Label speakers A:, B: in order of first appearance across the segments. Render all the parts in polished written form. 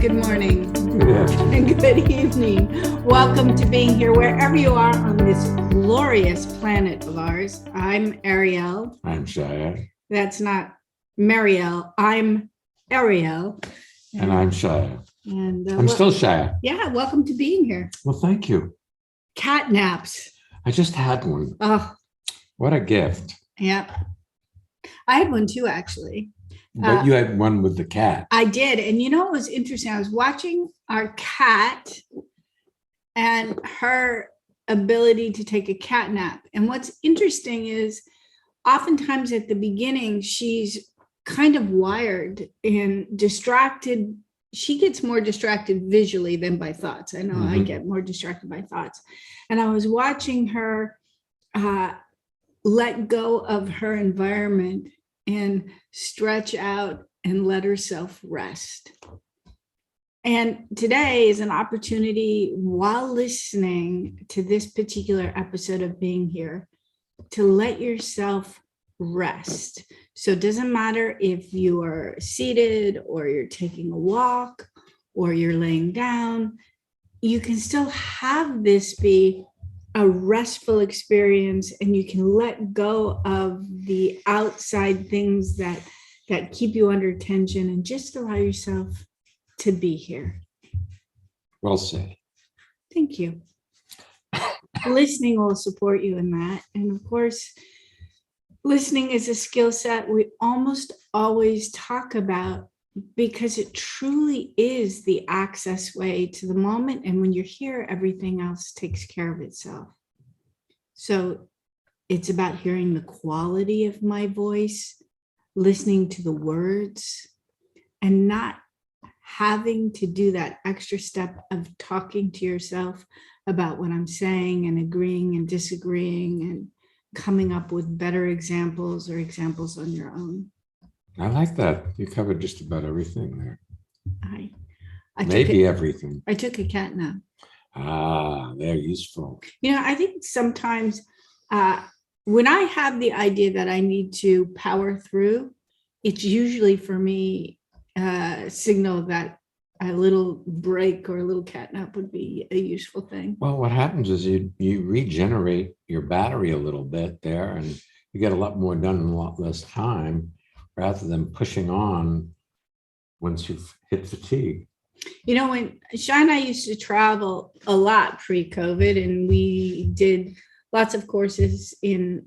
A: good morning,
B: Yeah.
A: and good evening. Welcome to being here wherever you are on this glorious planet of ours. I'm Ariel.
B: I'm Shya.
A: That's not Marielle. I'm Ariel.
B: And I'm Shya.
A: And
B: I'm still Shya.
A: Yeah, welcome to being here.
B: Well, thank you.
A: Cat naps.
B: I just had one.
A: Oh,
B: What a gift.
A: yeah. I had one too, actually.
B: But you had one with the cat.
A: I did. And you know what was interesting? I was watching our cat and her ability to take a cat nap. And what's interesting is oftentimes at the beginning, she's kind of wired and distracted. She gets more distracted visually than by thoughts. I know I get more distracted by thoughts. And I was watching her let go of her environment and stretch out and let herself rest. And today is an opportunity, while listening to this particular episode of Being Here, to let yourself rest. So it doesn't matter if you are seated or you're taking a walk or you're laying down, you can still have this be a restful experience, and you can let go of the outside things that keep you under tension and just allow yourself to be here.
B: Well said.
A: Thank you. Listening will support you in that. And of course, listening is a skill set we almost always talk about because it truly is the access way to the moment. And when you're here, everything else takes care of itself. So it's about hearing the quality of my voice, listening to the words, and not having to do that extra step of talking to yourself about what I'm saying and agreeing and disagreeing and coming up with better examples or examples on your own.
B: I like that. You covered just about everything there.
A: Maybe
B: everything.
A: I took a cat nap.
B: They're useful.
A: You know, I think sometimes when I have the idea that I need to power through, it's usually for me a signal that a little break or a little cat nap would be a useful thing.
B: Well, what happens is you regenerate your battery a little bit there, and you get a lot more done in a lot less time rather than pushing on once you've hit fatigue.
A: You know, when Shya and I used to travel a lot pre-COVID, and we did lots of courses in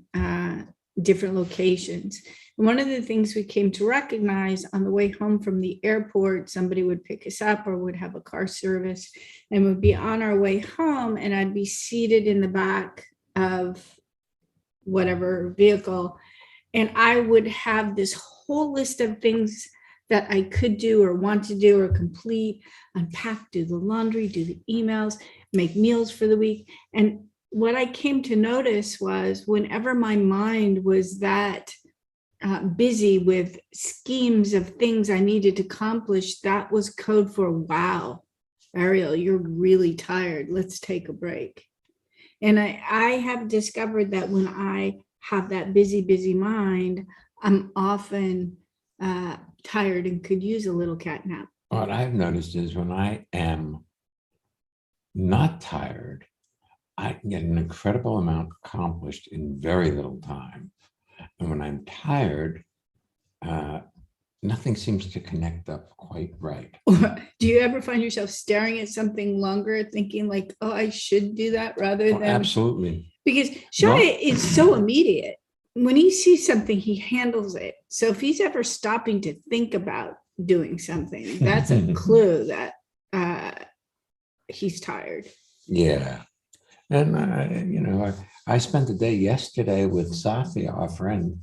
A: different locations. And one of the things we came to recognize on the way home from the airport, somebody would pick us up or would have a car service, and we'd be on our way home, and I'd be seated in the back of whatever vehicle, and I would have this whole list of things that I could do or want to do or complete, unpack, do the laundry, do the emails, make meals for the week. And what I came to notice was whenever my mind was that busy with schemes of things I needed to accomplish, that was code for, wow, Ariel, you're really tired. Let's take a break. And I have discovered that when I have that busy mind, I'm often tired and could use a little cat nap.
B: What I've noticed is when I am not tired, I can get an incredible amount accomplished in very little time. And when I'm tired, nothing seems to connect up quite right.
A: Do you ever find yourself staring at something longer, thinking like, oh, I should do that rather than...
B: Absolutely.
A: Because Shya is so immediate. When he sees something, he handles it. So if he's ever stopping to think about doing something, that's a clue that he's tired.
B: Yeah. And, I spent the day yesterday with Safia, our friend,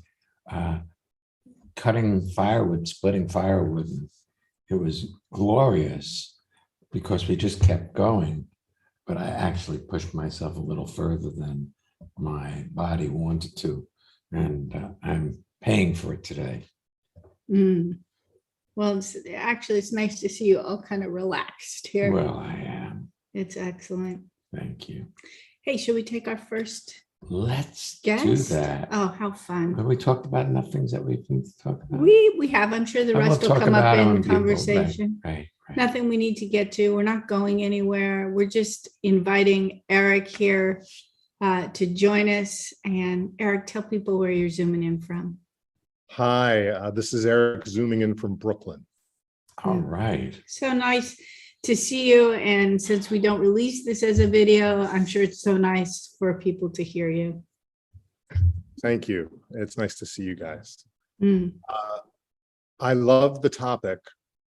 B: cutting firewood, splitting firewood. It was glorious because we just kept going. But I actually pushed myself a little further than my body wanted to. And I'm paying for it today.
A: Well, it's nice to see you all kind of relaxed here.
B: Well, I am.
A: It's excellent.
B: Thank you.
A: Hey, should we take our first
B: Let's
A: guest?
B: do that.
A: Oh, how fun.
B: Have we talked about enough things that we need to talk about?
A: We have. I'm sure the rest will come up in conversation.
B: Right.
A: nothing we need to get to. We're not going anywhere. We're just inviting Eric here to join us. And Eric, tell people where you're zooming in from.
C: Hi, this is Eric zooming in from Brooklyn.
B: All right.
A: So nice to see you. And since we don't release this as a video, I'm sure it's so nice for people to hear you.
C: Thank you. It's nice to see you guys.
A: Mm.
C: I love the topic,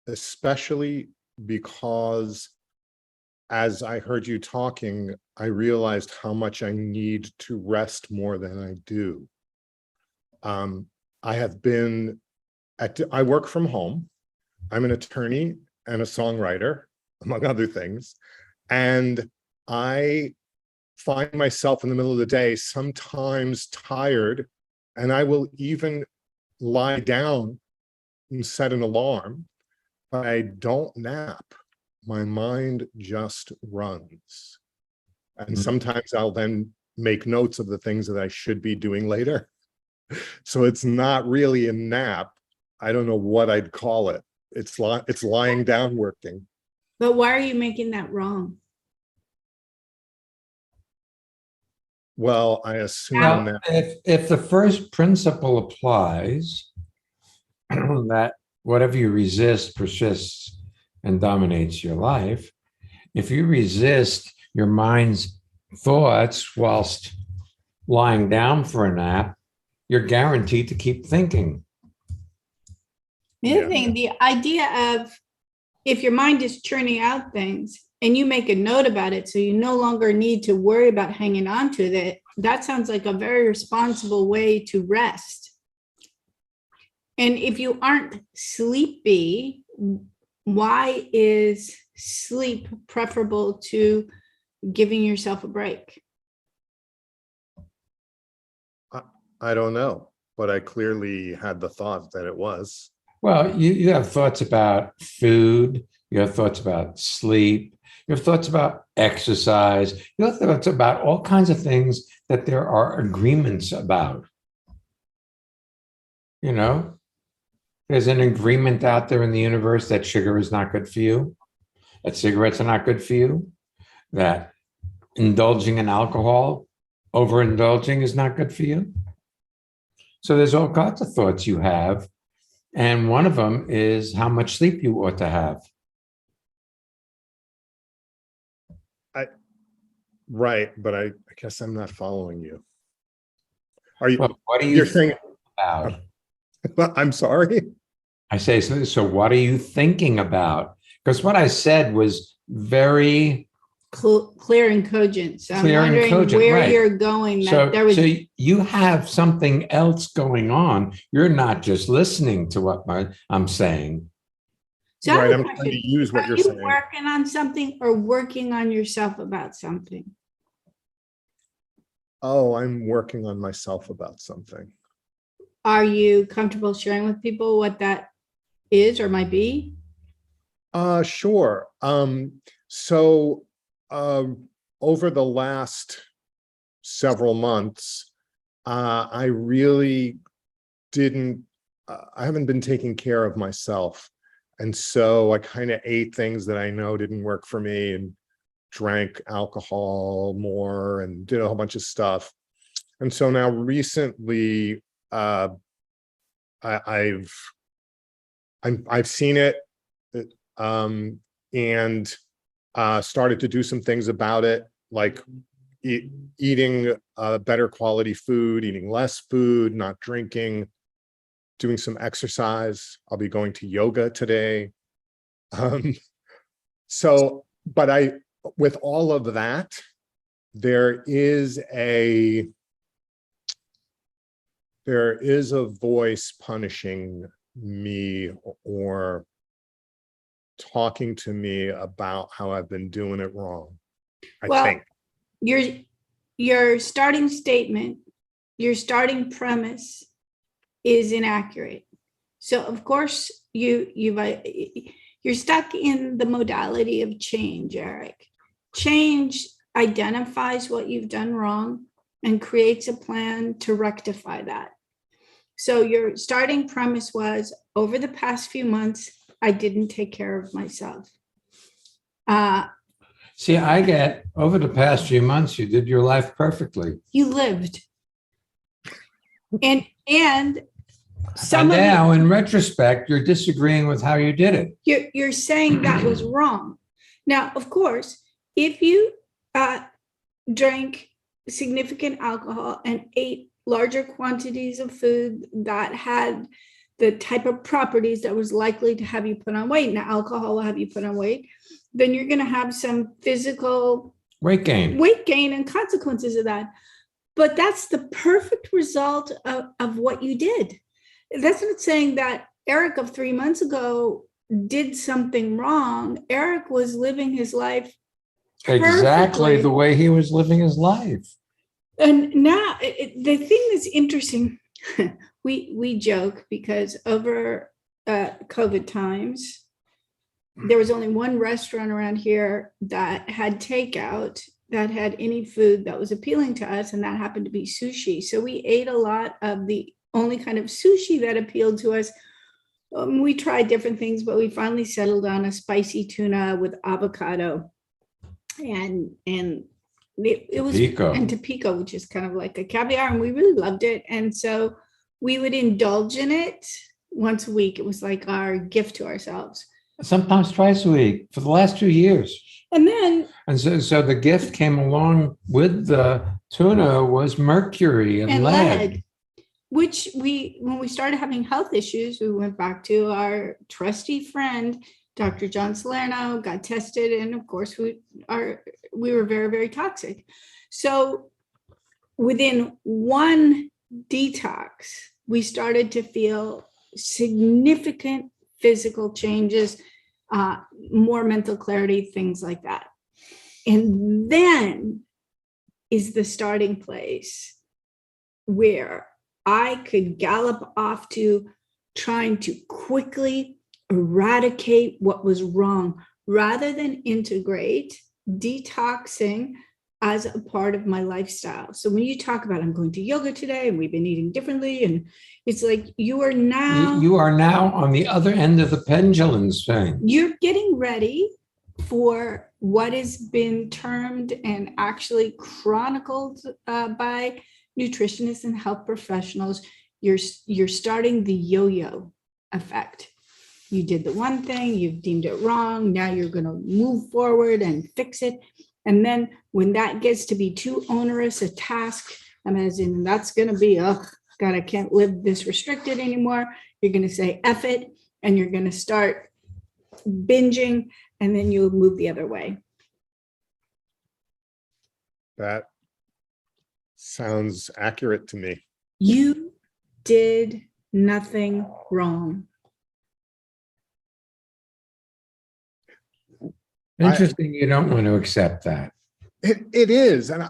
C: especially because as I heard you talking, I realized how much I need to rest more than I do. I have been I work from home. I'm an attorney and a songwriter, among other things. And I find myself in the middle of the day, sometimes tired, and I will even lie down and set an alarm, but I don't nap. My mind just runs. And sometimes I'll then make notes of the things that I should be doing later. So it's not really a nap. I don't know what I'd call it. It's lying down working.
A: But why are you making that wrong?
C: Well, I assume
B: Now,
C: that
B: if the first principle applies, that whatever you resist persists and dominates your life, if you resist your mind's thoughts whilst lying down for a nap, you're guaranteed to keep thinking.
A: The other thing, the idea of if your mind is churning out things and you make a note about it, so you no longer need to worry about hanging on to it, that sounds like a very responsible way to rest. And if you aren't sleepy, why is sleep preferable to giving yourself a break?
C: I don't know, but I clearly had the thought that it was.
B: Well, you have thoughts about food, you have thoughts about sleep, you have thoughts about exercise, you have thoughts about all kinds of things that there are agreements about. You know, there's an agreement out there in the universe that sugar is not good for you, that cigarettes are not good for you, that indulging in alcohol, overindulging is not good for you. So there's all kinds of thoughts you have. And one of them is how much sleep you ought to have.
C: Right, but I guess I'm not following you. Are you?
B: Well, what are you
C: You're saying
B: about?
C: I'm sorry.
B: I say, so what are you thinking about? Because what I said was very
A: Clear and cogent. So
B: clear
A: I'm
B: and
A: wondering
B: cogent,
A: where
B: right.
A: you're going. That
B: So,
A: there was
B: so you have something else going on. You're not just listening to what I'm saying.
A: so I have
C: Right,
A: a
C: I'm trying
A: question.
C: to use what
A: Are
C: you're
A: you
C: saying.
A: working on something or working on yourself about something?
C: Oh, I'm working on myself about something.
A: Are you comfortable sharing with people what that is or might be?
C: Sure. So over the last several months, I really I haven't been taking care of myself. And so I kind of ate things that I know didn't work for me and drank alcohol more and did a whole bunch of stuff. And so now recently, I've seen it, and started to do some things about it, like eating better quality food, eating less food, not drinking, doing some exercise. I'll be going to yoga today. But with all of that, there is a voice punishing me or talking to me about how I've been doing it wrong. I think
A: your starting statement, your starting premise is inaccurate. So of course you're stuck in the modality of change, Eric. Change identifies what you've done wrong and creates a plan to rectify that. So your starting premise was, over the past few months, I didn't take care of myself.
B: See, I get over the past few months, you did your life perfectly.
A: You lived. And some
B: And
A: of
B: now, in retrospect, you're disagreeing with how you did it.
A: you're saying that was wrong. Now, of course, if you drank significant alcohol and ate larger quantities of food that had the type of properties that was likely to have you put on weight, now alcohol will have you put on weight, then you're going to have some physical
B: Weight gain.
A: and consequences of that. But that's the perfect result of what you did. That's not saying that Eric of 3 months ago did something wrong. Eric was living his life
B: Exactly
A: perfectly.
B: the way he was living his life.
A: And now the thing that's interesting, we joke because over COVID times, there was only one restaurant around here that had takeout, that had any food that was appealing to us, and that happened to be sushi. So we ate a lot of the only kind of sushi that appealed to us. We tried different things, but we finally settled on a spicy tuna with avocado, and it was
B: Pico.
A: and Topeka, which is kind of like a caviar, and we really loved it. And so we would indulge in it once a week. It was like our gift to ourselves.
B: Sometimes twice a week for the last 2 years.
A: And then
B: So the gift came along with the tuna was mercury and lead.
A: which when we started having health issues, we went back to our trusty friend, Dr. John Salerno, got tested, and of course we were very, very toxic. So within one detox, we started to feel significant physical changes, more mental clarity, things like that. And then is the starting place where I could gallop off to trying to quickly eradicate what was wrong rather than integrate detoxing as a part of my lifestyle. So when you talk about, I'm going to yoga today and we've been eating differently, and it's like you are now
B: on the other end of the pendulum swing.
A: You're getting ready for what has been termed and actually chronicled by nutritionists and health professionals. You're starting the yo-yo effect. You did the one thing, you've deemed it wrong. Now you're going to move forward and fix it. And then when that gets to be too onerous a task, as in that's going to be, oh God, I can't live this restricted anymore. You're going to say F it, and you're going to start binging, and then you'll move the other way.
C: That sounds accurate to me.
A: You did nothing wrong.
B: Interesting. You don't want to accept that.
C: It is. And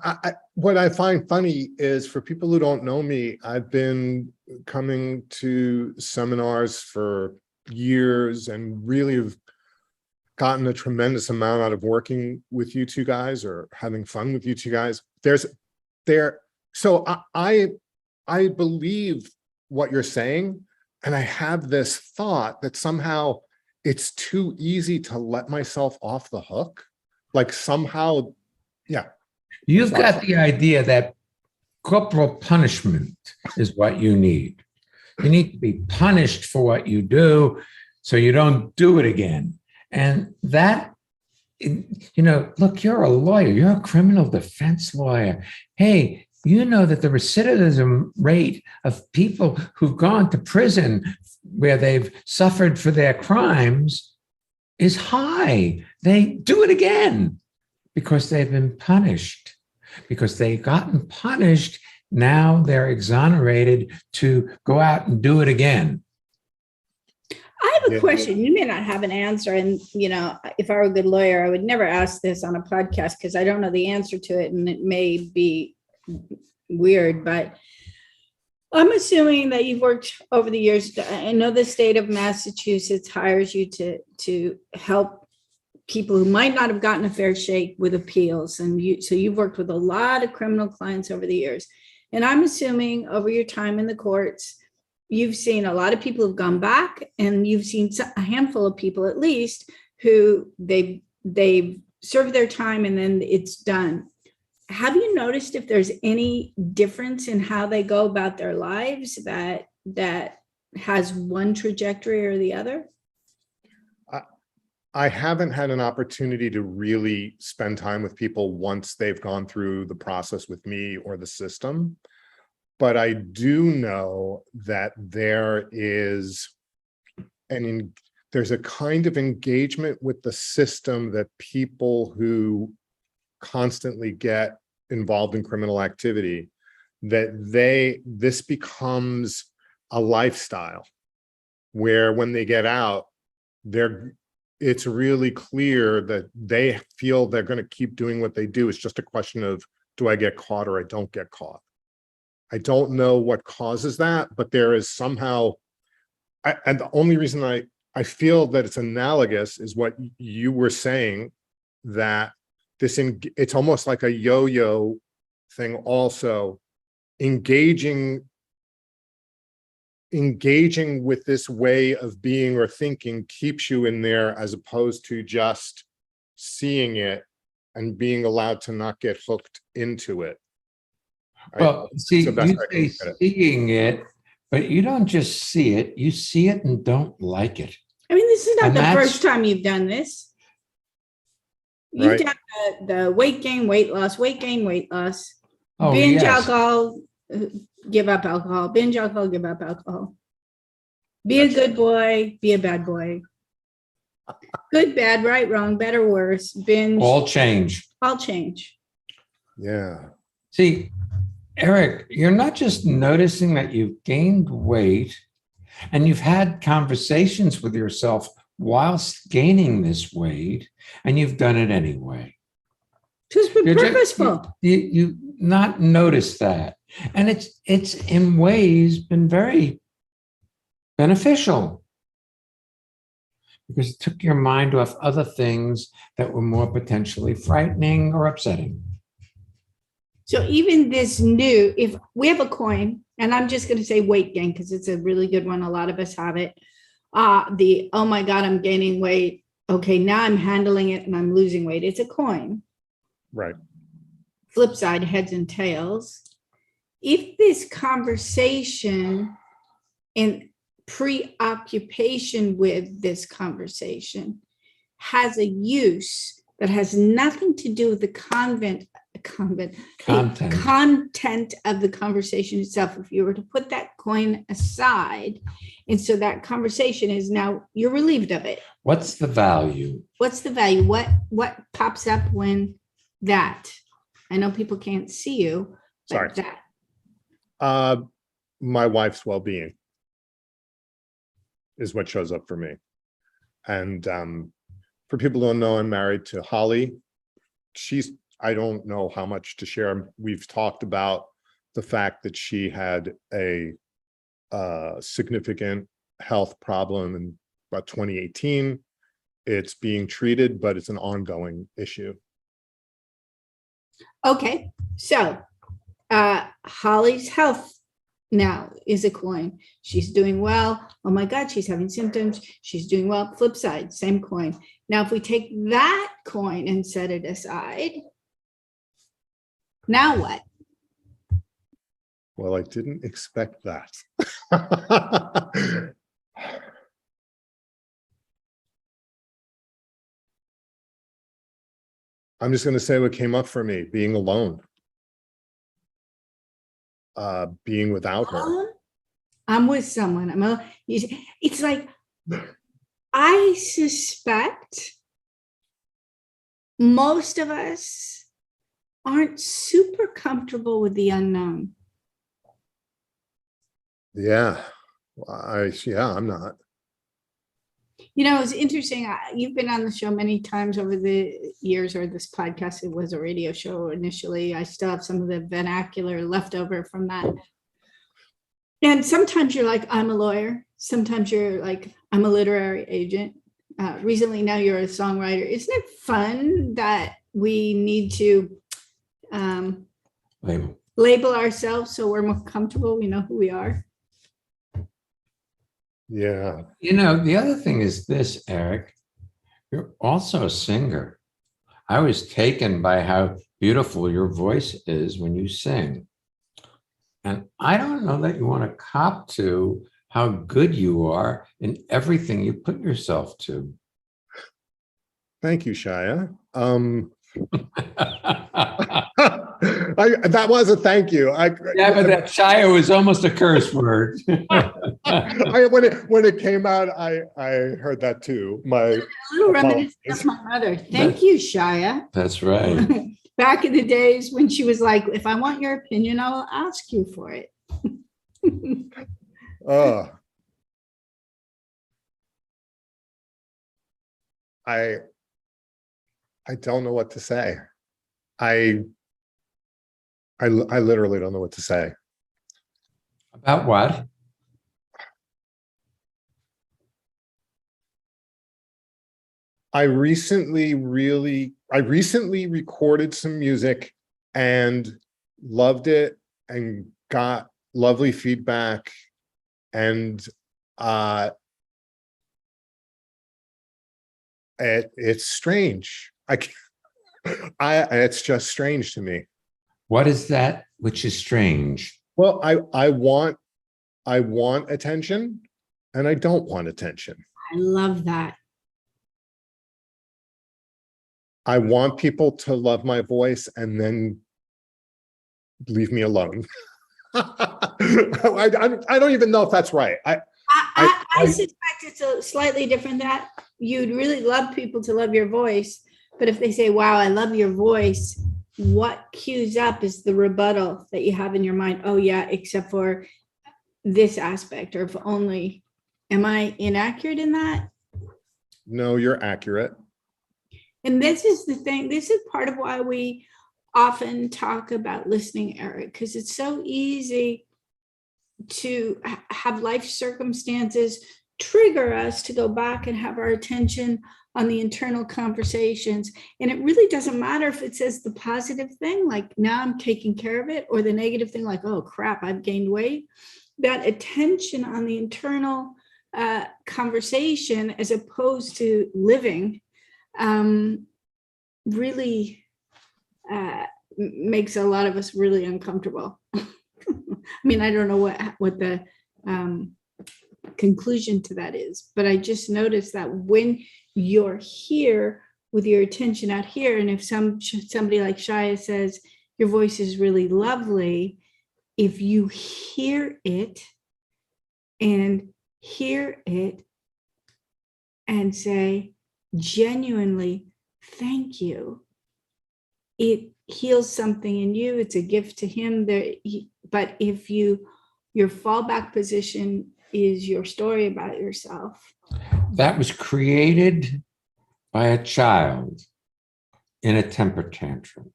C: what I find funny is, for people who don't know me, I've been coming to seminars for years and really have gotten a tremendous amount out of working with you two guys, or having fun with you two guys. So I believe what you're saying. And I have this thought that somehow it's too easy to let myself off the hook. Like somehow, yeah.
B: You've got the idea that corporal punishment is what you need. You need to be punished for what you do so you don't do it again. And that, look, you're a lawyer, you're a criminal defense lawyer. Hey, you know that the recidivism rate of people who've gone to prison where they've suffered for their crimes is high. They do it again because they've been punished. Because they've gotten punished, now they're exonerated to go out and do it again.
A: I have a question. You may not have an answer. And, if I were a good lawyer, I would never ask this on a podcast because I don't know the answer to it. And it may be weird, but I'm assuming that you've worked over the years. I know the state of Massachusetts hires you to help people who might not have gotten a fair shake with appeals. And so you've worked with a lot of criminal clients over the years. And I'm assuming over your time in the courts you've seen a lot of people have gone back, and you've seen a handful of people at least who they've served their time and then it's done. Have you noticed if there's any difference in how they go about their lives that has one trajectory or the other?
C: I haven't had an opportunity to really spend time with people once they've gone through the process with me or the system. But I do know that there's a kind of engagement with the system that people who constantly get involved in criminal activity, this becomes a lifestyle where when they get out, it's really clear that they feel they're going to keep doing what they do. It's just a question of, do I get caught or I don't get caught? I don't know what causes that, but there is somehow, and the only reason I feel that it's analogous is what you were saying, that it's almost like a yo-yo thing also, engaging with this way of being or thinking keeps you in there, as opposed to just seeing it and being allowed to not get hooked into it.
B: Well, see, you say seeing it, but you don't just see it, you see it and don't like it.
A: I mean, this is not the first time you've done this. You've done the weight gain, weight loss, weight gain, weight loss, binge alcohol, give up alcohol, binge alcohol, give up alcohol. Be a good boy, be a bad boy. Good, bad, right, wrong, better, worse, binge.
B: All change.
A: All change.
C: Yeah.
B: See, Eric, you're not just noticing that you've gained weight and you've had conversations with yourself whilst gaining this weight, and you've done it anyway.
A: Just been purposeful.
B: You not notice that. And it's in ways been very beneficial, because it took your mind off other things that were more potentially frightening or upsetting.
A: So even this new, if we have a coin, and I'm just going to say weight gain because it's a really good one. A lot of us have it. Oh my God, I'm gaining weight. Okay, now I'm handling it and I'm losing weight. It's a coin.
C: Right.
A: Flip side, heads and tails. If this conversation and preoccupation with this conversation has a use that has nothing to do with the content of the conversation itself, if you were to put that coin aside, and so that conversation is now, you're relieved of it.
B: What's the value?
A: What's the value? What pops up when that? I know people can't see you, but
C: Sorry.
A: that.
C: My wife's well-being is what shows up for me. And for people who don't know, I'm married to Holly. I don't know how much to share. We've talked about the fact that she had a significant health problem in about 2018. It's being treated, but it's an ongoing issue.
A: Okay, so Holly's health now is a coin. She's doing well. Oh my God, she's having symptoms. She's doing well. Flip side, same coin. Now, if we take that coin and set it aside, now what?
C: Well, I didn't expect that. I'm just going to say what came up for me: being alone, being without her.
A: I'm with someone. It's like, I suspect most of us aren't super comfortable with the unknown.
C: Yeah, I'm not.
A: You know, it's interesting. You've been on the show many times over the years, or this podcast. It was a radio show initially. I still have some of the vernacular left over from that. And sometimes you're like, I'm a lawyer. Sometimes you're like, I'm a literary agent. Recently, now you're a songwriter. Isn't it fun that we need to label ourselves so we're more comfortable? We know who we are.
C: Yeah.
B: You know, the other thing is this, Eric, you're also a singer. I was taken by how beautiful your voice is when you sing. And I don't know that you want to cop to how good you are in everything you put yourself to.
C: Thank you, Shia. That was a thank you.
B: Yeah, but that Shia was almost a curse word.
C: When it came out, I heard that too.
A: A little reminiscent of my mother. Thank you, Shia.
B: That's right.
A: Back in the days when she was like, if I want your opinion, I'll ask you for it.
C: uh, I don't know what to say. I literally don't know what to say.
B: About what?
C: I recently recorded some music and loved it and got lovely feedback, and it's strange. It's just strange to me.
B: What is that which is strange?
C: Well, I want attention and I don't want attention.
A: I love that.
C: I want people to love my voice and then leave me alone. I don't even know if that's right.
A: I suspect it's a slightly different that you'd really love people to love your voice, but if they say, wow, I love your voice, what cues up is the rebuttal that you have in your mind. Oh yeah, except for this aspect, or if only. Am I inaccurate in that?
C: No, you're accurate.
A: And this is the thing, this is part of why we often talk about listening, Eric, because it's so easy to have life circumstances trigger us to go back and have our attention on the internal conversations. And it really doesn't matter if it says the positive thing, like now I'm taking care of it, or the negative thing, like, oh crap, I've gained weight. That attention on the internal conversation, as opposed to living, really makes a lot of us really uncomfortable. I mean, I don't know what the conclusion to that is, but I just noticed that when you're here with your attention out here, and if somebody like Shia says your voice is really lovely, if you hear it and say genuinely thank you, it heals something in you. It's a gift to him there. But if your fallback position is your story about yourself,
B: that was created by a child in a temper tantrum.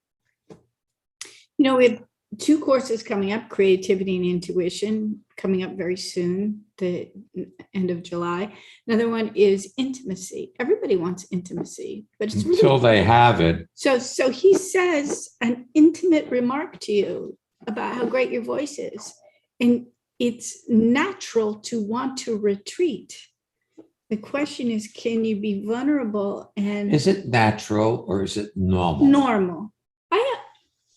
A: You know, we have 2 courses coming up, creativity and intuition, coming up very soon, the end of July. Another one is intimacy. Everybody wants intimacy, but it's
B: until
A: really,
B: they have it.
A: So he says an intimate remark to you about how great your voice is. And it's natural to want to retreat. The question is, can you be vulnerable? And
B: Is it natural or is it normal?
A: Normal.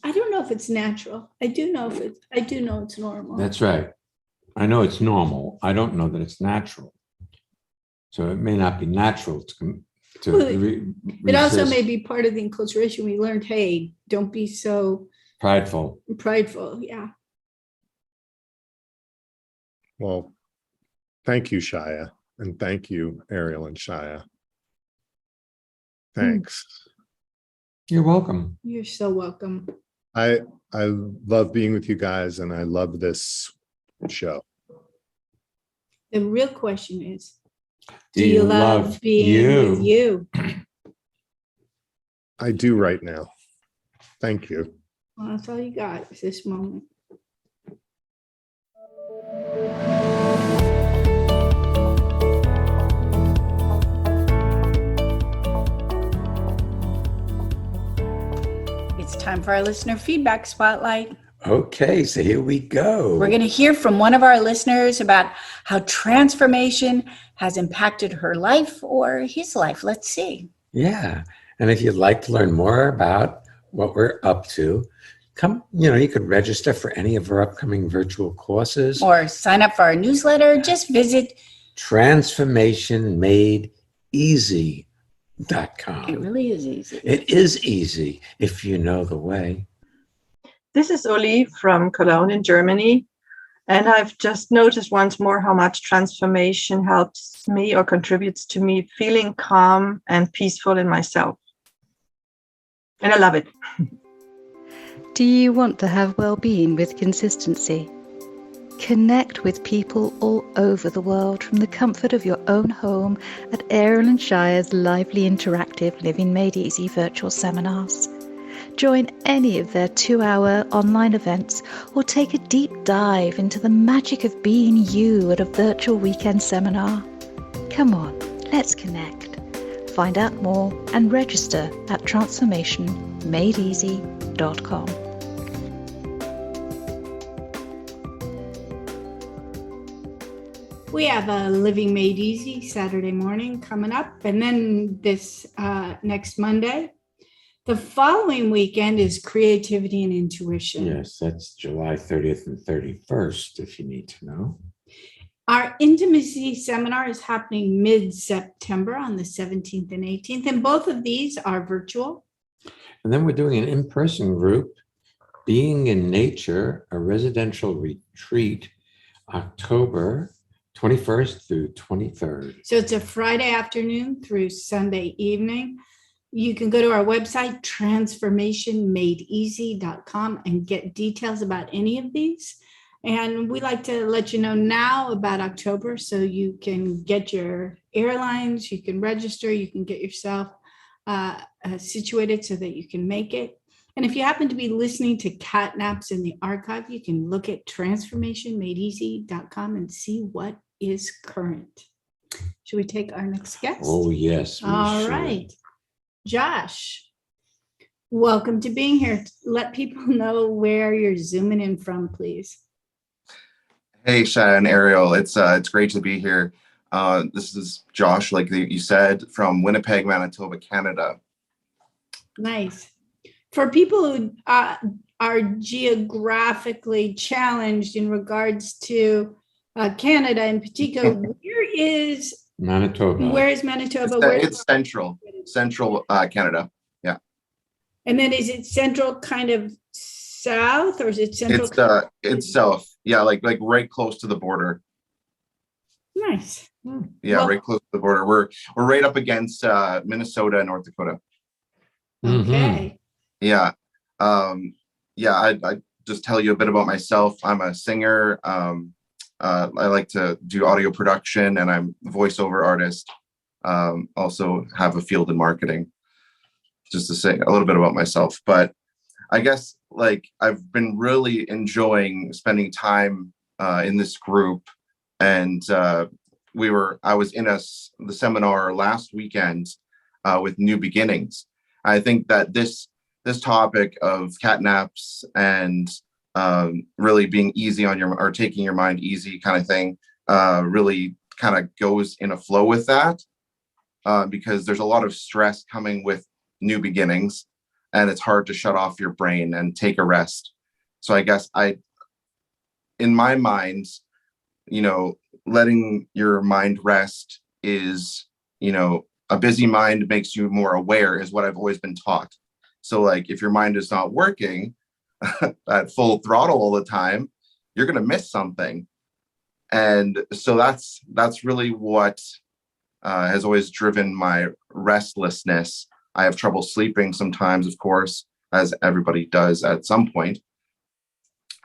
A: I don't know if it's natural. I do know it's normal.
B: That's right. I know it's normal. I don't know that it's natural. So it may not be natural to
A: It also may be part of the enculturation. We learned, hey, don't be so
B: prideful.
A: Yeah.
C: Well, thank you, Shia, and thank you, Ariel and Shia. Thanks.
B: You're welcome.
A: You're so welcome.
C: I love being with you guys, and I love this show.
A: The real question is,
B: Do you love
A: being with you?
C: I do right now. Thank you.
A: Well, that's all you got is this moment. It's time for our listener feedback spotlight.
B: Okay, so here we go.
D: We're going to hear from one of our listeners about how transformation has impacted her life or his life. Let's see.
B: Yeah. And if you'd like to learn more about what we're up to, you could register for any of our upcoming virtual courses.
D: Or sign up for our newsletter. Just visit
B: transformationmadeeasy.com.
D: It really is easy.
B: It is easy if you know the way.
E: This is Uli from Cologne in Germany. And I've just noticed once more how much transformation helps me or contributes to me feeling calm and peaceful in myself. And I love it.
F: Do you want to have well-being with consistency? Connect with people all over the world from the comfort of your own home at Ariel and Shya's lively interactive Living Made Easy virtual seminars. Join any of their 2-hour online events or take a deep dive into the magic of being you at a virtual weekend seminar. Come on, let's connect. Find out more and register at transformationmadeeasy.com.
A: We have a Living Made Easy Saturday morning coming up, and then this next Monday. The following weekend is Creativity and Intuition.
B: Yes, that's July 30th and 31st, if you need to know.
A: Our intimacy seminar is happening mid-September on the 17th and 18th, and both of these are virtual.
B: And then we're doing an in-person group, Being in Nature, a residential retreat, October 21st through 23rd.
A: So it's a Friday afternoon through Sunday evening. You can go to our website, transformationmadeeasy.com, and get details about any of these. And we like to let you know now about October so you can get your airlines, you can register, you can get yourself situated so that you can make it. And if you happen to be listening to Catnaps in the archive, you can look at transformationmadeeasy.com and see what is current. Should we take our next guest?
B: Oh, yes.
A: All right. Josh, welcome to being here. Let people know where you're zooming in from, please.
G: Hey, Shya and Ariel, it's great to be here. This is Josh, like you said, from Winnipeg, Manitoba, Canada.
A: Nice. For people who are geographically challenged in regards to Canada in particular, where is
B: Manitoba?
A: Where is Manitoba?
G: It's central Canada. Yeah.
A: And then is it central kind of south, or is it central?
G: It's south. Yeah, like right close to the border.
A: Nice.
G: Yeah,
A: Well,
G: right close to the border. We're right up against Minnesota and North Dakota.
A: okay.
G: Yeah. I just tell you a bit about myself. I'm a singer. I like to do audio production, and I'm a voiceover artist. Also have a field in marketing, just to say a little bit about myself. But I guess I've been really enjoying spending time in this group, and I was in the seminar last weekend with New Beginnings. I think that this topic of catnaps and really being easy on or taking your mind easy kind of thing really kind of goes in a flow with that, because there's a lot of stress coming with new beginnings, and it's hard to shut off your brain and take a rest. So I guess in my mind, letting your mind rest is, a busy mind makes you more aware, is what I've always been taught. So if your mind is not working at full throttle all the time, you're going to miss something. And so that's really what has always driven my restlessness. I have trouble sleeping sometimes, of course, as everybody does at some point.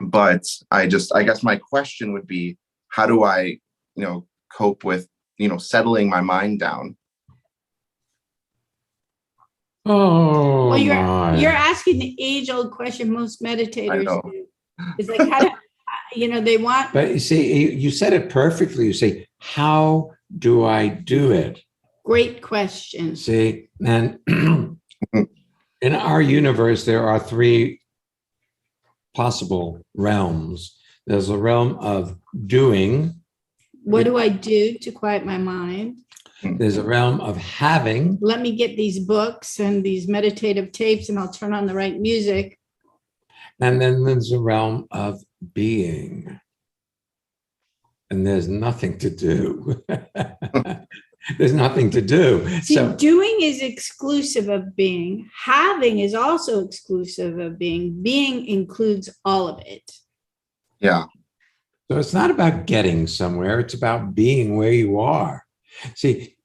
G: But I guess my question would be, how do I, cope with, settling my mind down?
B: Oh,
A: Well,
B: my.
A: you're asking the age-old question most meditators do. It's like, how do, they want.
B: But you see, you said it perfectly. You say, how do I do it?
A: Great question.
B: See, and in our universe, there are three possible realms. There's a realm of doing.
A: What do I do to quiet my mind?
B: There's a realm of having.
A: Let me get these books and these meditative tapes and I'll turn on the right music.
B: And then there's a realm of being. And there's nothing to do. There's nothing to do.
A: See,
B: So
A: doing is exclusive of being. Having is also exclusive of being. Being includes all of it.
G: Yeah.
B: So it's not about getting somewhere. It's about being where you are. See,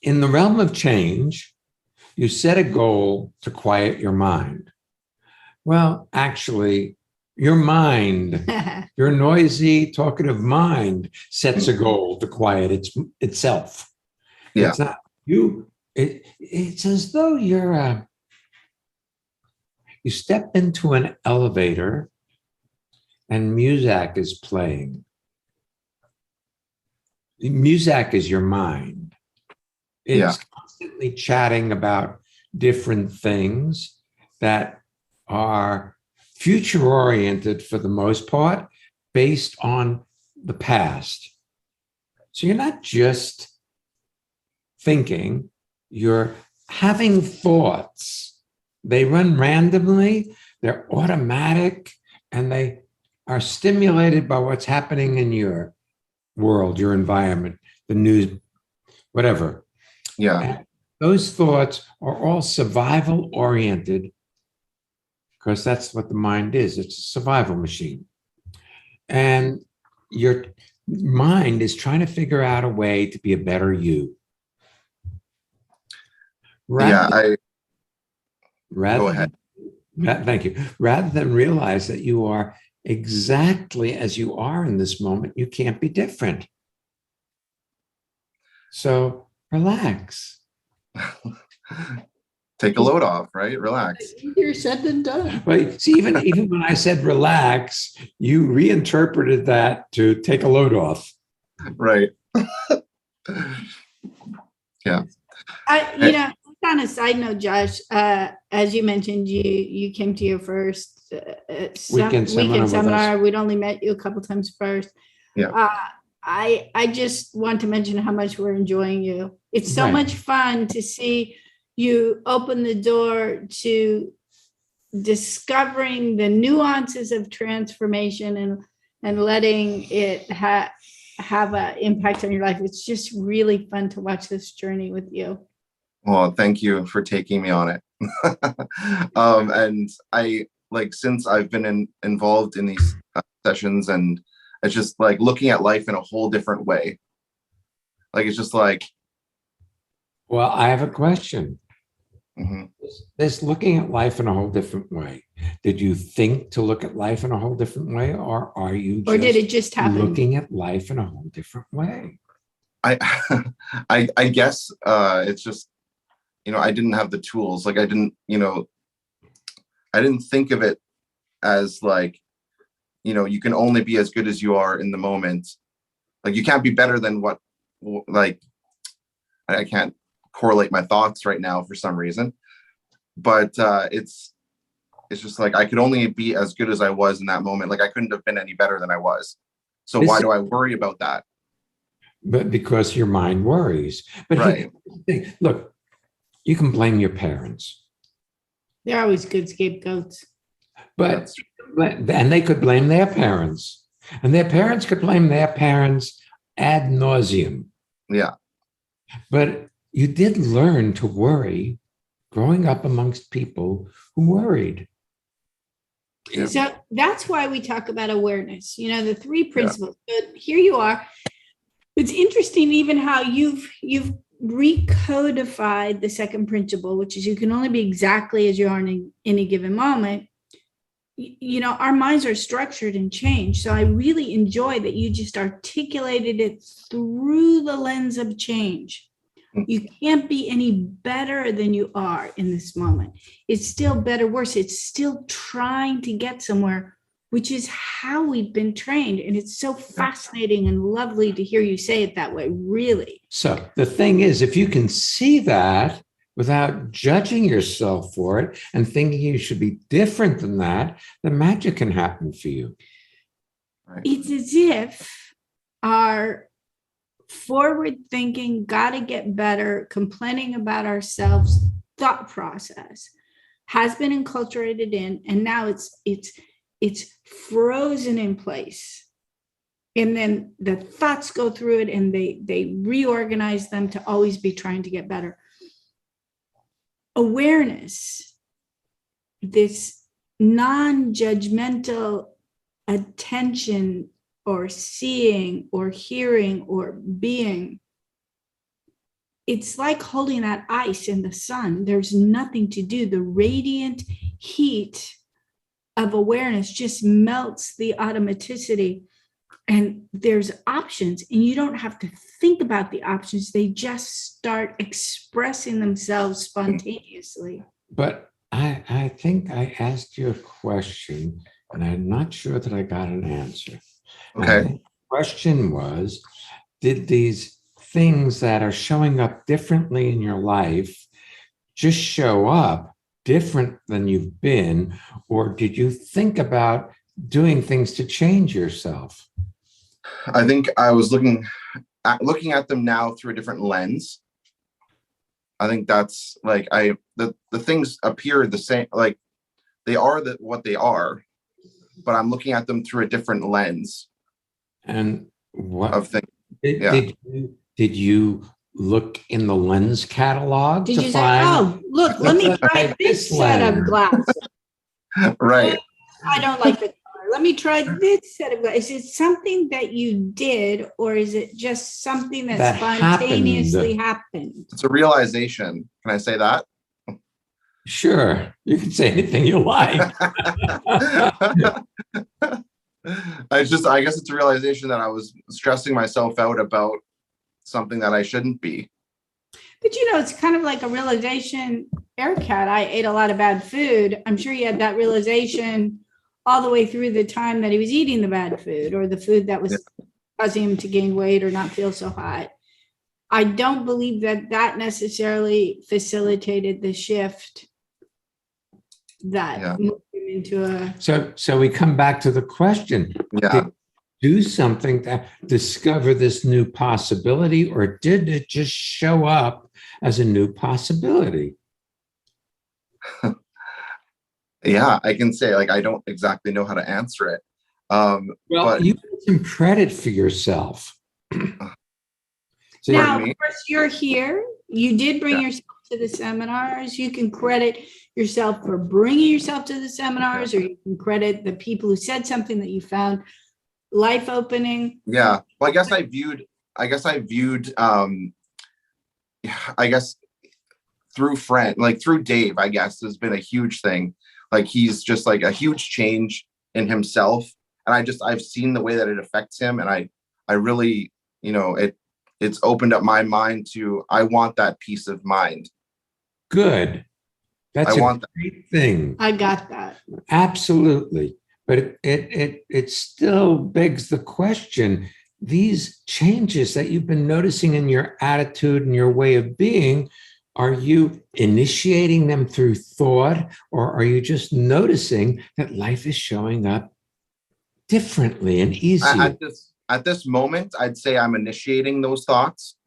B: in the realm of change, you set a goal to quiet your mind. Well, actually, your mind, your noisy, talkative mind sets a goal to quiet itself.
G: Yeah.
B: It's not you. It's as though you step into an elevator and music is playing. Music is your mind. It's constantly chatting about different things that are future oriented for the most part, based on the past. So you're not just thinking, you're having thoughts. They run randomly, they're automatic, and they are stimulated by what's happening in your world, your environment, the news, whatever.
G: Yeah.
B: And those thoughts are all survival oriented, because that's what the mind is. It's a survival machine. And your mind is trying to figure out a way to be a better you.
G: Go ahead.
B: Thank you. Rather than realize that you are exactly as you are in this moment, you can't be different. So relax.
G: Take a load off, right? Relax.
A: Easier said than done.
B: But see, even when I said relax, you reinterpreted that to take a load off.
G: Right. Yeah.
A: On a side note, Josh, as you mentioned, you came to your first
B: Weekend seminar with us.
A: We'd only met you a couple times first.
G: Yeah.
A: I just want to mention how much we're enjoying you. It's so
B: Right.
A: much fun to see you open the door to discovering the nuances of transformation and letting it have an impact on your life. It's just really fun to watch this journey with you.
G: Well, thank you for taking me on it. And I since I've been involved in these sessions, and it's just like looking at life in a whole different way. Like, it's just like,
B: Well, I have a question.
G: mhm.
B: This looking at life in a whole different way. Did you think to look at life in a whole different way, or are you
A: Or did it just happen?
B: looking at life in a whole different way?
G: I guess it's just, I didn't have the tools. Like, I didn't think of it as like, you can only be as good as you are in the moment. Like, you can't be better than what, like, I can't correlate my thoughts right now for some reason, but it's just like, I could only be as good as I was in that moment. Like, I couldn't have been any better than I was. So why do I worry about that?
B: But because your mind worries. But
G: Right.
B: Look, you can blame your parents,
A: They're always good scapegoats.
B: and they could blame their parents, and their parents could blame their parents ad nauseum.
G: Yeah.
B: But you did learn to worry growing up amongst people who worried.
G: Yeah.
A: So that's why we talk about awareness, the three principles. But here you are. It's interesting even how you've recodified the second principle, which is you can only be exactly as you are in any given moment. Our minds are structured and changed. So I really enjoy that you just articulated it through the lens of change. You can't be any better than you are in this moment. It's still better, worse. It's still trying to get somewhere, which is how we've been trained. And it's so fascinating and lovely to hear you say it that way, really.
B: So the thing is, if you can see that, without judging yourself for it and thinking you should be different than that, the magic can happen for you.
G: Right.
A: It's as if our forward thinking, gotta get better, complaining about ourselves thought process has been enculturated in, and now it's frozen in place. And then the thoughts go through it and they reorganize them to always be trying to get better. Awareness, this non-judgmental attention or seeing or hearing or being, it's like holding that ice in the sun. There's nothing to do. The radiant heat of awareness just melts the automaticity, and there's options, and you don't have to think about the options. They just start expressing themselves spontaneously.
B: But I think I asked you a question, and I'm not sure that I got an answer.
G: Okay.
B: And the question was, did these things that are showing up differently in your life just show up different than you've been, or did you think about doing things to change yourself?
G: I think I was looking at them now through a different lens. I think that's like the things appear the same, like they are what they are, but I'm looking at them through a different lens.
B: And what
G: Of things.
B: did you look in the lens catalog
A: Did
B: to
A: you say,
B: find?
A: oh, look, let me try this set of
B: lens.
A: glasses.
G: Right.
A: I don't like the color. Let me try this set of glasses. Is it something that you did, or is it just something that
B: That
A: spontaneously happened?
G: It's a realization. Can I say that?
B: Sure, you can say anything you like.
G: I guess it's a realization that I was stressing myself out about something that I shouldn't be.
A: But it's kind of like a realization. Aircat, I ate a lot of bad food. I'm sure he had that realization all the way through the time that he was eating the bad food, or the food that was causing him to gain weight or not feel so hot. I don't believe that necessarily facilitated the shift that moved him into a.
B: So we come back to the question.
G: Yeah.
B: Do something to discover this new possibility, or did it just show up as a new possibility?
G: Yeah, I can say, like, I don't exactly know how to answer it. But
B: you get some credit for yourself. So
A: Now, of course, you're here. You did bring yourself to the seminars. You can credit yourself for bringing yourself to the seminars, or you can credit the people who said something that you found life opening.
G: yeah, well, I guess through friend, like through Dave, I guess has been a huge thing. Like he's just like a huge change in himself, and I've seen the way that it affects him, and I really, it's opened up my mind to, I want that peace of mind.
B: Good. That's a great thing.
A: I got that.
B: Absolutely. But it still begs the question, these changes that you've been noticing in your attitude and your way of being, are you initiating them through thought, or are you just noticing that life is showing up differently and easier?
G: At this moment, I'd say I'm initiating those thoughts,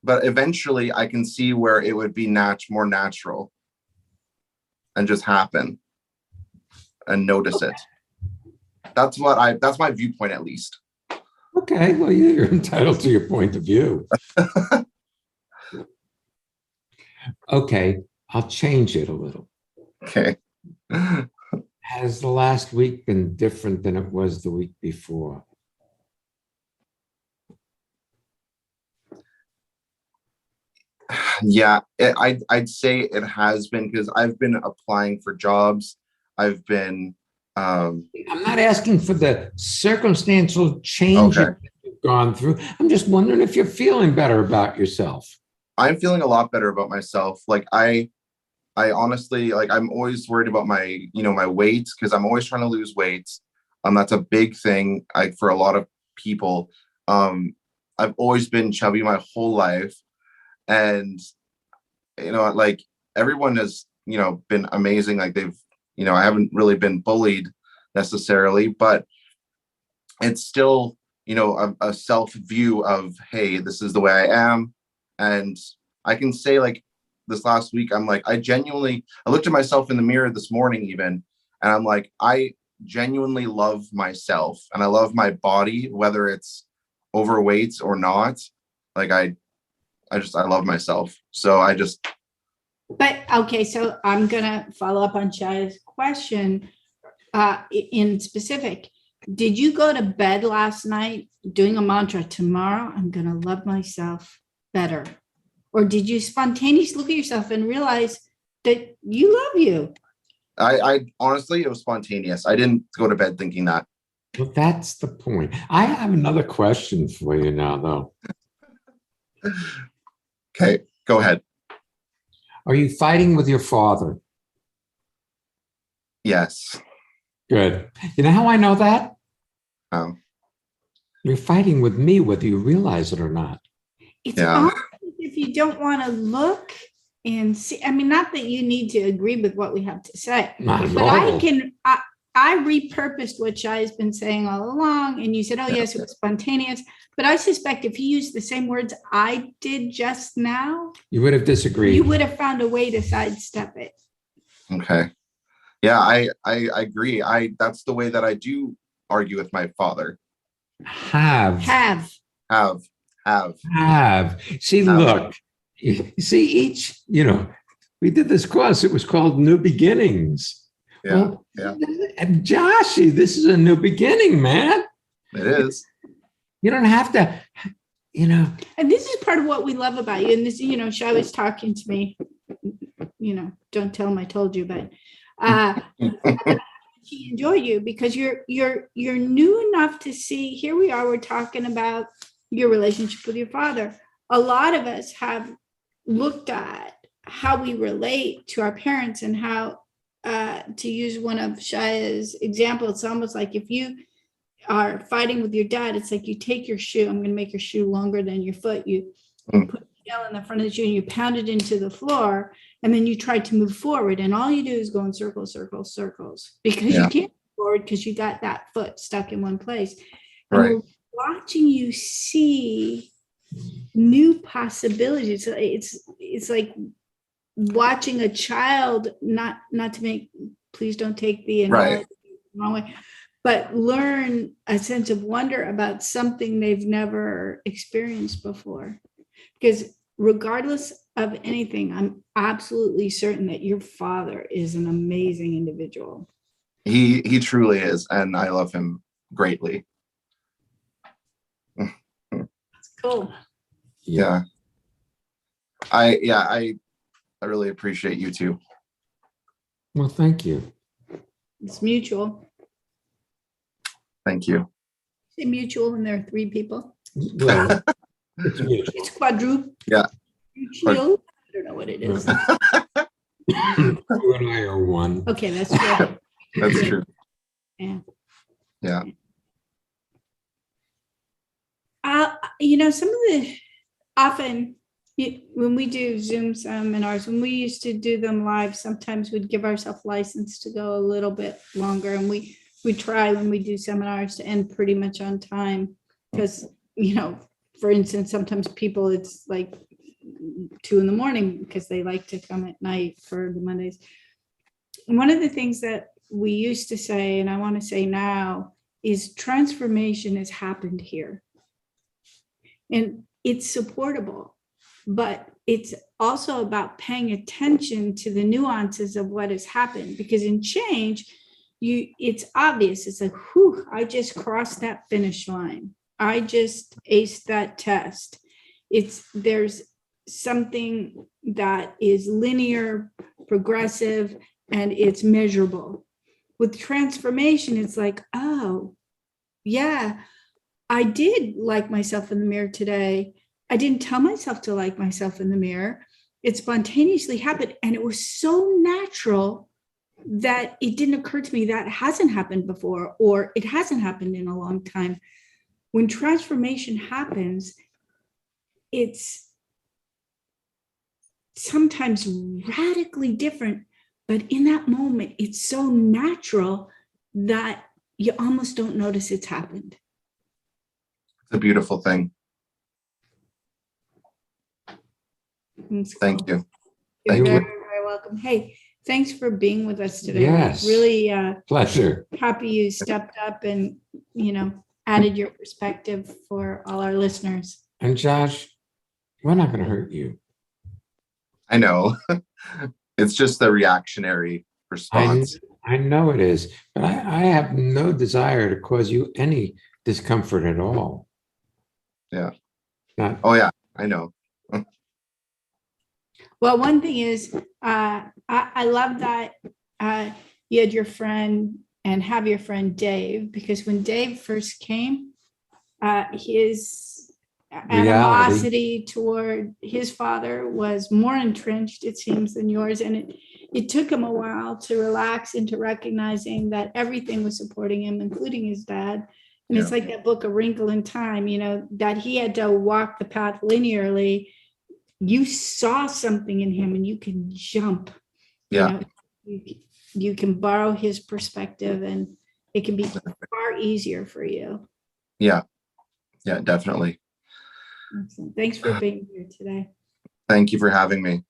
G: but eventually I can see where it would be more natural and just happen and notice it. That's my viewpoint, at least.
B: Okay, well, you're entitled to your point of view. Okay, I'll change it a little.
G: Okay.
B: Has the last week been different than it was the week before?
G: Yeah, I'd say it has been, because I've been applying for jobs. I've been.
B: I'm not asking for the circumstantial change that you've gone through. I'm just wondering if you're feeling better about yourself.
G: I'm feeling a lot better about myself. Like I honestly, like, I'm always worried about my, my weight, because I'm always trying to lose weight. That's a big thing for a lot of people. I've always been chubby my whole life, and like everyone has, been amazing. Like I haven't really been bullied necessarily, but it's still, a self view of, hey, this is the way I am. And I can say, like, this last week, I'm like, I looked at myself in the mirror this morning even, and I'm like, I genuinely love myself and I love my body, whether it's overweight or not. Like I love myself. So
A: But okay, so I'm gonna follow up on Shya's question in specific. Did you go to bed last night doing a mantra, tomorrow I'm gonna love myself better? Or did you spontaneously look at yourself and realize that you love you?
G: I honestly, it was spontaneous. I didn't go to bed thinking that.
B: Well, that's the point. I have another question for you now, though.
G: Okay, go ahead.
B: Are you fighting with your father?
G: Yes.
B: Good. You know how I know that?
G: Oh.
B: You're fighting with me, whether you realize it or not.
A: It's
G: Yeah.
A: almost if you don't want to look and see. I mean, not that you need to agree with what we have to say,
B: Not at
A: but
B: all.
A: I repurposed what Shai has been saying all along, and you said, "Oh yes, it was spontaneous." But I suspect if you used the same words I did just now,
B: You would have disagreed.
A: you would have found a way to sidestep it.
G: Okay. Yeah, I agree. That's the way that I do argue with my father.
B: Have. See, look, you see, each, we did this course. It was called New Beginnings.
G: Yeah.
B: Well,
G: Yeah.
B: And Joshy, this is a new beginning, man.
G: It is.
B: You don't have to,
A: And this is part of what we love about you. And this, Shai was talking to me, don't tell him I told you, but she enjoyed you because you're new enough to see, here we are, we're talking about your relationship with your father. A lot of us have looked at how we relate to our parents and how, to use one of Shaya's examples, it's almost like if you are fighting with your dad, it's like you take your shoe, I'm going to make your shoe longer than your foot. You put the nail in the front of the shoe and you pound it into the floor, and then you try to move forward. And all you do is go in circles, circles, circles, because you can't move forward because you got that foot stuck in one place. And
G: Right.
A: we're watching you see new possibilities. It's like watching a child, not to make, please don't take the analogy the wrong way, but learn a sense of wonder about something they've never experienced before. Because regardless of anything, I'm absolutely certain that your father is an amazing individual.
G: He truly is, and I love him greatly.
A: That's cool.
G: Yeah. I really appreciate you too.
B: well, thank you.
A: It's mutual.
G: Thank you.
A: Say mutual when there are three people.
B: Well, it's mutual.
A: It's quadruple.
G: Yeah.
A: Mutual. I don't know what it is.
B: You and I are one.
A: Okay, that's good.
G: That's true.
A: Yeah.
G: Yeah.
A: Some of the often when we do Zoom seminars, when we used to do them live, sometimes we'd give ourselves license to go a little bit longer, and we try when we do seminars to end pretty much on time because, for instance, sometimes people, it's like 2 a.m. because they like to come at night for the Mondays. And one of the things that we used to say, and I want to say now, is transformation has happened here. And it's supportable, but it's also about paying attention to the nuances of what has happened, because in change, it's obvious. It's like, whew, I just crossed that finish line. I just aced that test. There's something that is linear, progressive, and it's measurable. With transformation, it's like, oh, yeah, I did like myself in the mirror today. I didn't tell myself to like myself in the mirror. It spontaneously happened. And it was so natural that it didn't occur to me that hasn't happened before, or it hasn't happened in a long time. When transformation happens, it's sometimes radically different, but in that moment, it's so natural that you almost don't notice it's happened.
G: It's a beautiful thing.
A: It's
G: Thank
A: cool.
G: you.
A: You're
G: Thank
A: very,
G: you.
A: very welcome. Hey, thanks for being with us today.
B: Yes.
A: Really
B: Pleasure.
A: happy you stepped up and, added your perspective for all our listeners.
B: And Josh, we're not going to hurt you.
G: I know. It's just the reactionary response.
B: I know it is, but I have no desire to cause you any discomfort at all.
G: Yeah.
B: Not,
G: Oh yeah, I know.
A: Well, one thing is, I love that you had your friend and have your friend Dave, because when Dave first came, his animosity toward his father was more entrenched, it seems, than yours. And it took him a while to relax into recognizing that everything was supporting him, including his dad. And it's like that book, A Wrinkle in Time, that he had to walk the path linearly. You saw something in him and you can jump.
G: Yeah.
A: You can borrow his perspective and it can be far easier for you.
G: Yeah. Yeah, definitely.
A: Excellent. Thanks for being here today.
G: Thank you for having me.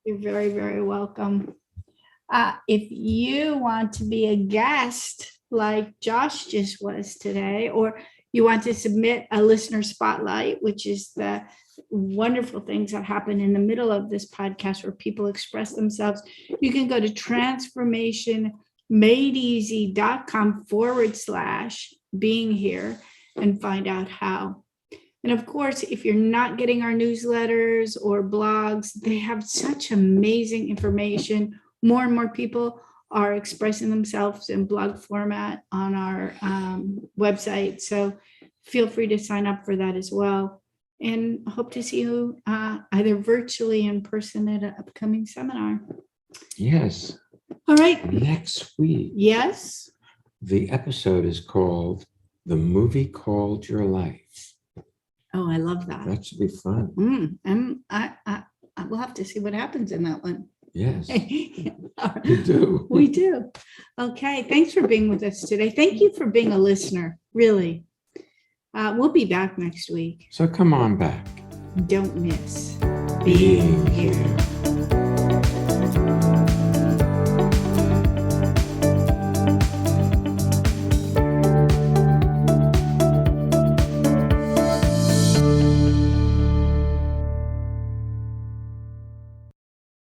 A: You're very, very welcome. If you want to be a guest like Josh just was today, or you want to submit a listener spotlight, which is the wonderful things that happen in the middle of this podcast where people express themselves, you can go to transformationmadeeasy.com/being here and find out how. And of course, if you're not getting our newsletters or blogs, they have such amazing information. More and more people are expressing themselves in blog format on our website. So feel free to sign up for that as well. And hope to see you either virtually in person at an upcoming seminar.
B: yes.
A: All right.
B: Next week,
A: Yes.
B: the episode is called The Movie Called Your Life.
A: Oh, I love that.
B: That should be fun.
A: I will have to see what happens in that one.
B: Yes, you do.
A: We do. Okay. Thanks for being with us today. Thank you for being a listener. Really. We'll be back next week.
B: So come on back.
A: Don't miss
B: Being here.